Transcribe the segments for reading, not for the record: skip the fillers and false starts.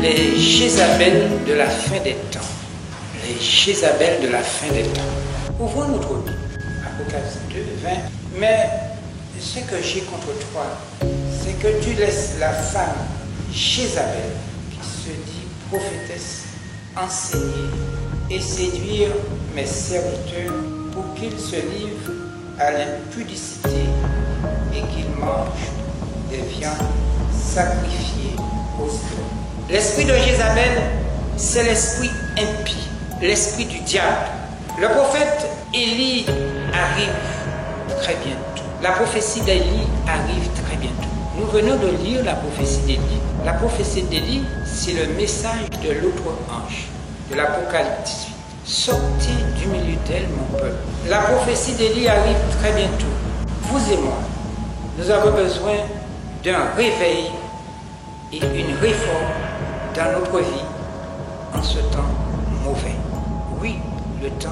les Jézabel de la fin des temps. Les Jézabel de la fin des temps. Ouvrons notre Bible, Apocalypse 2, 20. Mais ce que j'ai contre toi, c'est que tu laisses la femme Jézabel, qui se dit prophétesse, enseigner et séduire mes serviteurs pour qu'ils se livrent à l'impudicité et qu'ils mangent des viandes sacrifiées aux idoles. L'esprit de Jézabel, c'est l'esprit impie, l'esprit du diable. Le prophète Élie arrive très bientôt. La prophétie d'Élie arrive très bientôt. Nous venons de lire la prophétie d'Élie. La prophétie d'Élie, c'est le message de l'autre ange, de l'Apocalypse 18. Sortez du milieu d'elle, mon peuple. La prophétie d'Élie arrive très bientôt. Vous et moi, nous avons besoin d'un réveil et une réforme dans notre vie en ce temps mauvais. Oui, le temps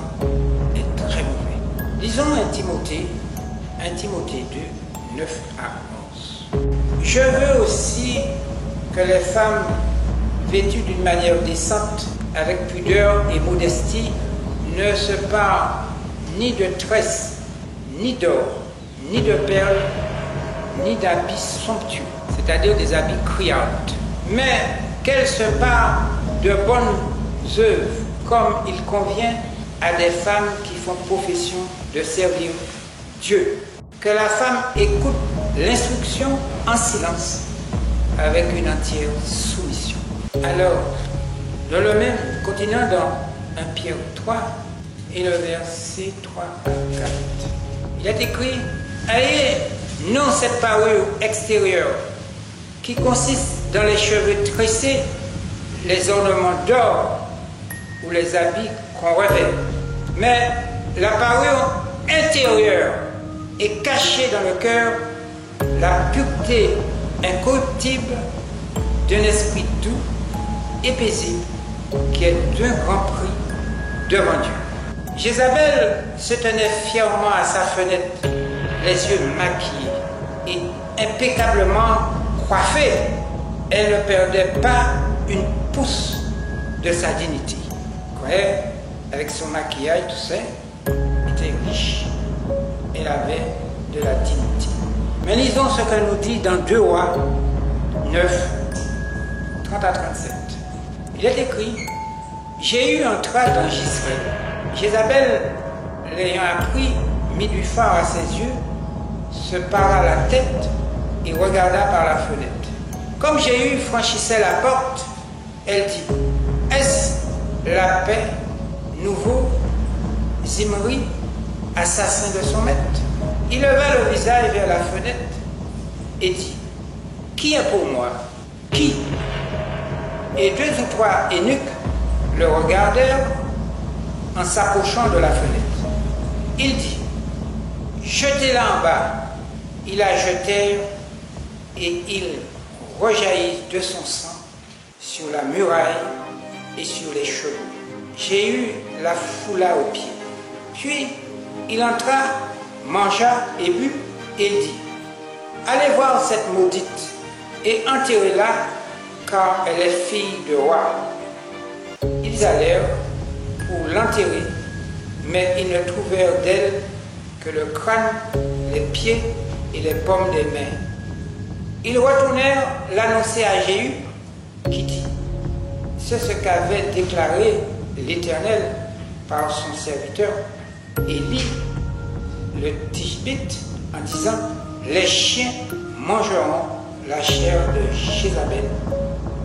est très mauvais. Lisons 1 Timothée 2, 9 à 11. Je veux aussi que les femmes vêtues d'une manière décente, avec pudeur et modestie, ne se parent ni de tresses, ni d'or, ni de perles, ni d'habits somptueux, c'est-à-dire des habits criards, mais qu'elles se parent de bonnes œuvres, comme il convient à des femmes qui font profession de servir Dieu. Que la femme écoute l'instruction en silence, avec une entière soumission. Alors, dans le même, continuant dans 1 Pierre 3 et le verset 3 à 4, il est écrit: ayez non cette parure extérieure qui consiste dans les cheveux tressés, les ornements d'or ou les habits qu'on revêt, mais la parure intérieure est cachée dans le cœur, la pureté incorruptible d'un esprit doux et paisible qui est d'un grand prix devant Dieu. Jézabel se tenait fièrement à sa fenêtre, les yeux maquillés et impeccablement coiffée. Elle ne perdait pas une pouce de sa dignité. Ouais, avec son maquillage, tout ça, elle était riche. Elle avait de la dignité. Mais lisons ce qu'elle nous dit dans 2 Rois 9, 30 à 37. Il est écrit: j'ai eu un trac dans Jezreel. Jézabel, l'ayant appris, mit du phare à ses yeux, se para la tête et regarda par la fenêtre. Comme Jéhu franchissait la porte, elle dit: est-ce la paix, nouveau Zimri, assassin de son maître? Il leva le visage vers la fenêtre et dit: qui est pour moi? Qui? Et 2 ou 3 eunuques le regardèrent en s'approchant de la fenêtre. Il dit: jetez-la en bas. Ils la jetèrent et il rejaillit de son sang sur la muraille et sur les chevaux. Jéhu la foula aux pieds. Puis il entra, mangea et but, et il dit: allez voir cette maudite et enterrez-la, car elle est fille de roi. Ils allèrent pour l'enterrer, mais ils ne trouvèrent d'elle que le crâne, les pieds et les paumes des mains. Ils retournèrent l'annoncer à Jéhu, qui dit: c'est ce qu'avait déclaré l'Éternel par son serviteur Élie le Tishbite, en disant: les chiens mangeront la chair de Jézabel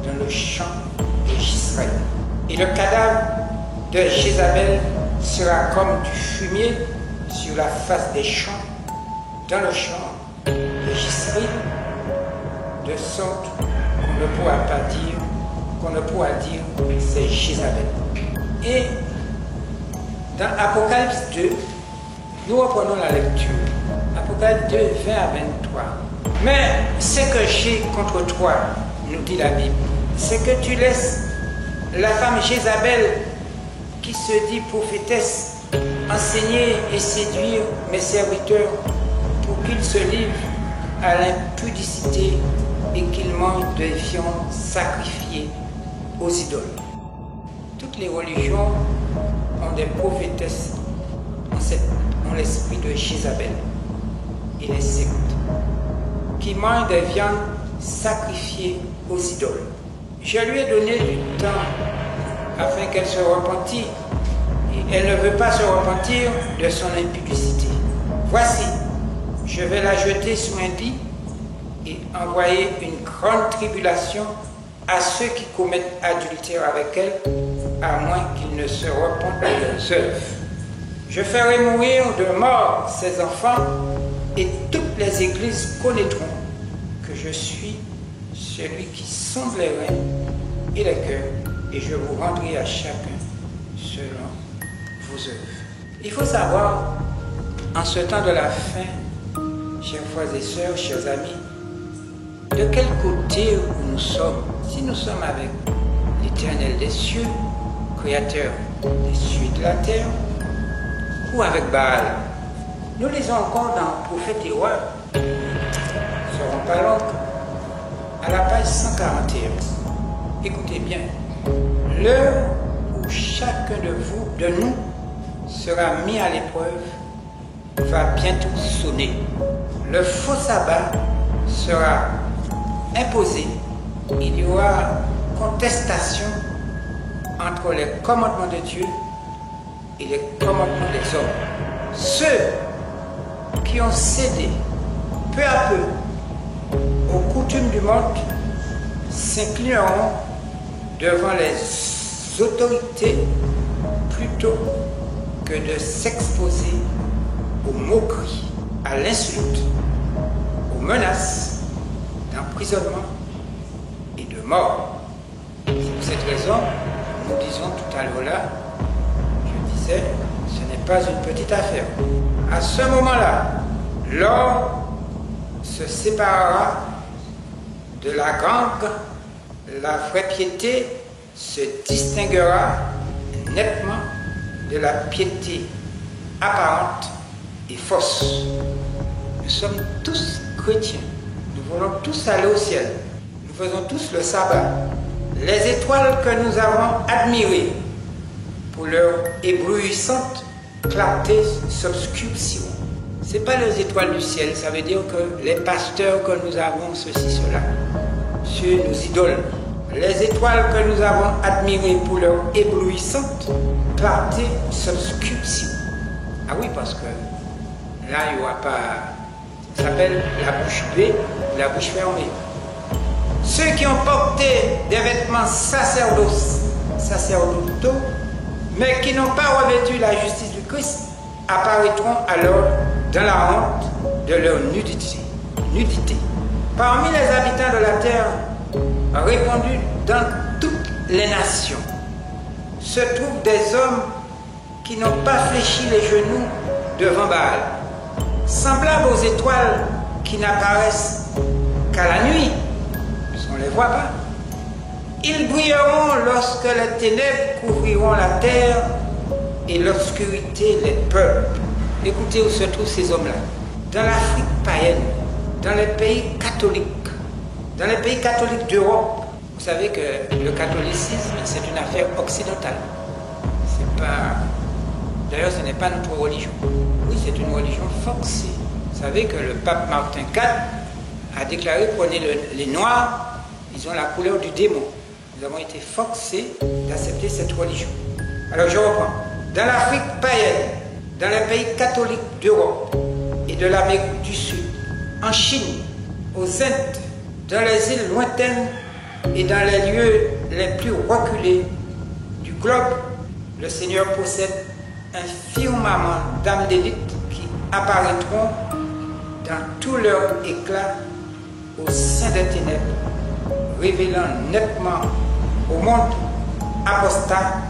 dans le champ de Jezreel. Et le cadavre de Jézabel sera comme du fumier sur la face des champs, dans le champ de Jezreel, de sorte qu'on ne pourra dire c'est Jézabel. Et dans Apocalypse 2, nous reprenons la lecture. Apocalypse 2, 20 à 23. Mais ce que j'ai contre toi, nous dit la Bible, c'est que tu laisses la femme Jézabel, qui se dit prophétesse, enseigner et séduire mes serviteurs pour qu'ils se livrent à l'impudicité et qu'ils mangent des viandes sacrifiées aux idoles. Toutes les religions ont des prophétesses en l'esprit de Jézabel et les sectes qui mangent des viandes sacrifiées aux idoles. Je lui ai donné du temps afin qu'elle se repentisse et elle ne veut pas se repentir de son impudicité. Voici, je vais la jeter sous un lit et envoyer une grande tribulation à ceux qui commettent adultère avec elle, à moins qu'ils ne se repentent de leurs œuvres. Je ferai mourir de mort ses enfants, et toutes les églises connaîtront que je suis celui qui sonde les reins et les cœurs, et je vous rendrai à chacun selon vos œuvres. Il faut savoir, en ce temps de la fin, chers frères et sœurs, chers amis, de quel côté nous sommes. Si nous sommes avec l'Éternel des cieux, Créateur des cieux et de la terre, ou avec Baal. Nous lisons encore dans Prophète et Roi, nous ne serons pas longs, à la page 141. Écoutez bien, l'heure où chacun de nous sera mis à l'épreuve va bientôt sonner. Le faux sabbat sera imposé. Il y aura contestation entre les commandements de Dieu et les commandements des hommes. Ceux qui ont cédé peu à peu aux coutumes du monde s'inclineront devant les autorités plutôt que de s'exposer aux moqueries, à l'insulte, aux menaces d'emprisonnement et de mort. C'est pour cette raison, nous disons tout à l'heure là, je disais, ce n'est pas une petite affaire. À ce moment-là, l'or se séparera de la gangue, la vraie piété se distinguera nettement de la piété apparente et fausse. Nous sommes tous chrétiens, nous voulons tous aller au ciel, nous faisons tous le sabbat. Les étoiles que nous avons admirées pour leur éblouissante clarté s'obscurciront. Ce n'est pas les étoiles du ciel, ça veut dire que les pasteurs que nous avons, ceci, cela, sur nos idoles. Les étoiles que nous avons admirées pour leur éblouissante clarté s'obscurciront. Ah oui, parce que là, il n'y aura pas... Ça s'appelle la bouche bée ou la bouche fermée. Ceux qui ont porté des vêtements sacerdotaux, mais qui n'ont pas revêtu la justice du Christ, apparaîtront alors dans la honte de leur nudité. Parmi les habitants de la terre, répandus dans toutes les nations, se trouvent des hommes qui n'ont pas fléchi les genoux devant Baal, semblables aux étoiles qui n'apparaissent qu'à la nuit. On ne les voit pas. Ils brilleront lorsque les ténèbres couvriront la terre et l'obscurité les peuples. Écoutez où se trouvent ces hommes-là. Dans l'Afrique païenne, dans les pays catholiques d'Europe. Vous savez que le catholicisme, c'est une affaire occidentale. C'est pas... D'ailleurs, ce n'est pas notre religion. Oui, c'est une religion forcée. Vous savez que le pape Martin IV a déclaré que les Noirs, ils ont la couleur du démon. Nous avons été forcés d'accepter cette religion. Alors je reprends. Dans l'Afrique païenne, dans les pays catholiques d'Europe et de l'Amérique du Sud, en Chine, aux Indes, dans les îles lointaines et dans les lieux les plus reculés du globe, le Seigneur possède un firmament d'âmes d'élite qui apparaîtront dans tout leur éclat au sein des ténèbres, révélant nettement au monde apostat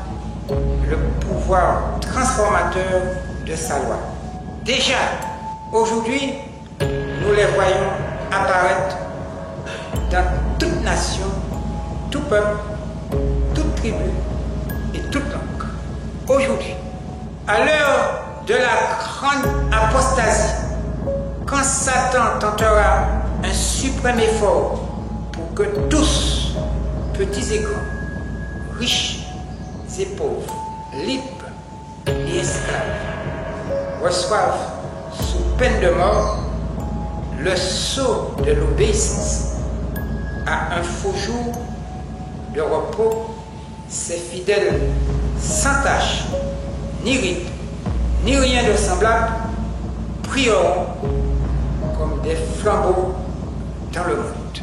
le pouvoir transformateur de sa loi. Déjà, aujourd'hui, nous les voyons apparaître dans toute nation, tout peuple, toute tribu et toute langue. Aujourd'hui, à l'heure de la grande apostasie, quand Satan tentera un suprême effort pour que tous, petits et grands, riches et pauvres, libres et esclaves, reçoivent sous peine de mort le sceau de l'obéissance à un faux jour de repos. Ces fidèles sans tache, ni rite, ni rien de semblable, prieront comme des flambeaux dans le monde.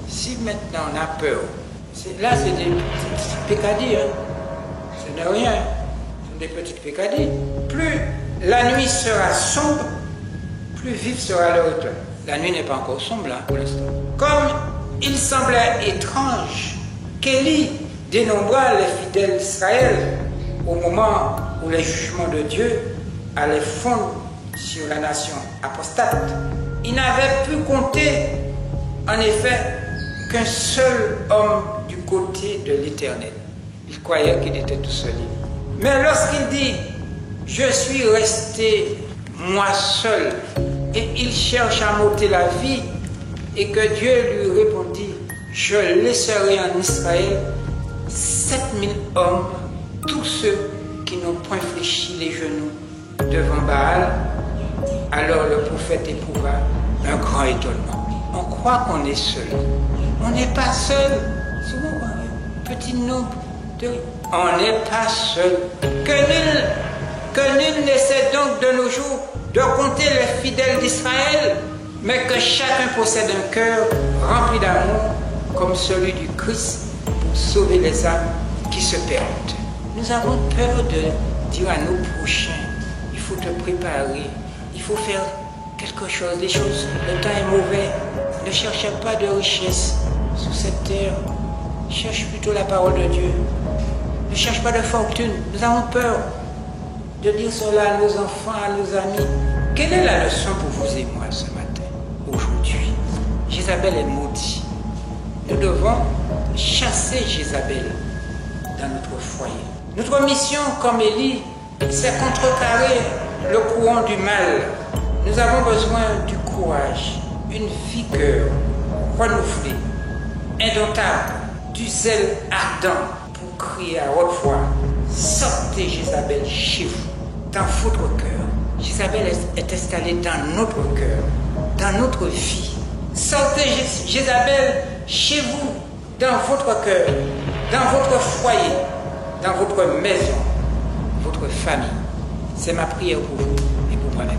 Si maintenant on a peur, là c'est des petites pécadilles, hein. Ce n'est rien, ce sont des petites pécadilles. Plus la nuit sera sombre, plus vif sera le retour. La nuit n'est pas encore sombre là pour l'instant. Comme il semblait étrange qu'Élie dénombra les fidèles d'Israël au moment où les jugements de Dieu allaient fondre sur la nation apostate. Il n'avait pu compter en effet qu'un seul homme du côté de l'Éternel. Il croyait qu'il était tout seul. Mais lorsqu'il dit « Je suis resté moi seul » et il cherche à m'ôter la vie, et que Dieu lui répondit « Je laisserai en Israël 7000 hommes, tous ceux qui n'ont point fléchi les genoux devant Baal », alors le prophète éprouva un grand étonnement. On croit qu'on est seul. On n'est pas seul. Souvent, un petit nombre de... On n'est pas seul. Que nul n'essaie donc de nos jours de compter les fidèles d'Israël, mais que chacun possède un cœur rempli d'amour comme celui du Christ pour sauver les âmes qui se perdent. Nous avons peur de dire à nos prochains, il faut te préparer, il faut faire quelque chose, les choses, le temps est mauvais. Ne cherchez pas de richesse sous cette terre, cherche plutôt la parole de Dieu. Ne cherche pas de fortune. Nous avons peur de dire cela à nos enfants, à nos amis. Quelle est la leçon pour vous et moi ce matin, aujourd'hui? Jézabel est maudite. Nous devons chasser Jézabel dans notre foyer. Notre mission, comme Élie, c'est contrecarrer le courant du mal. Nous avons besoin du courage, une vigueur renouvelée, indomptable, du zèle ardent pour crier à haute voix. Sortez Jézabel chez vous, dans votre cœur. Jézabel est installée dans notre cœur, dans notre vie. Sortez Jézabel chez vous, dans votre cœur, dans votre foyer, dans votre maison, votre famille. C'est ma prière pour vous et pour moi-même.